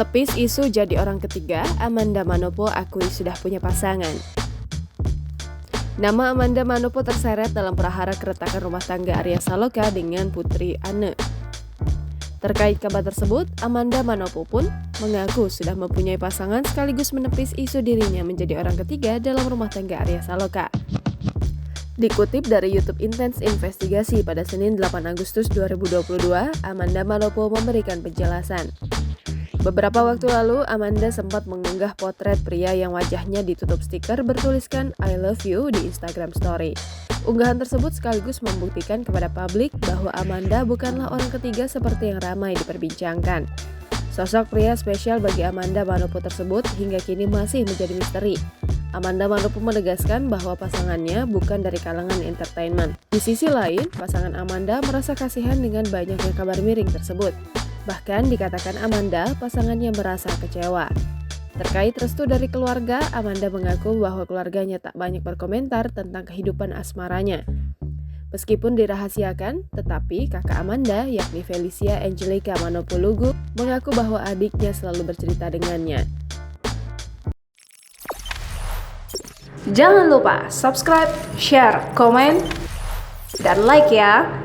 Tepis isu jadi orang ketiga, Amanda Manopo akui sudah punya pasangan. Nama Amanda Manopo terseret dalam prahara keretakan rumah tangga Arya Saloka dengan Putri Anne. Terkait kabar tersebut, Amanda Manopo pun mengaku sudah mempunyai pasangan sekaligus menepis isu dirinya menjadi orang ketiga dalam rumah tangga Arya Saloka. Dikutip dari YouTube Intense Investigasi pada Senin 8 Agustus 2022, Amanda Manopo memberikan penjelasan. Beberapa waktu lalu, Amanda sempat mengunggah potret pria yang wajahnya ditutup stiker bertuliskan I love you di Instagram Story. Unggahan tersebut sekaligus membuktikan kepada publik bahwa Amanda bukanlah orang ketiga seperti yang ramai diperbincangkan. Sosok pria spesial bagi Amanda Manopo tersebut hingga kini masih menjadi misteri. Amanda Manopo menegaskan bahwa pasangannya bukan dari kalangan entertainment. Di sisi lain, pasangan Amanda merasa kasihan dengan banyaknya kabar miring tersebut. Bahkan dikatakan Amanda, pasangannya merasa kecewa. Terkait restu dari keluarga, Amanda mengaku bahwa keluarganya tak banyak berkomentar tentang kehidupan asmaranya. Meskipun dirahasiakan, tetapi kakak Amanda, yakni Felicia Angelica Manopo Lugu, mengaku bahwa adiknya selalu bercerita dengannya. Jangan lupa subscribe, share, komen, dan like ya!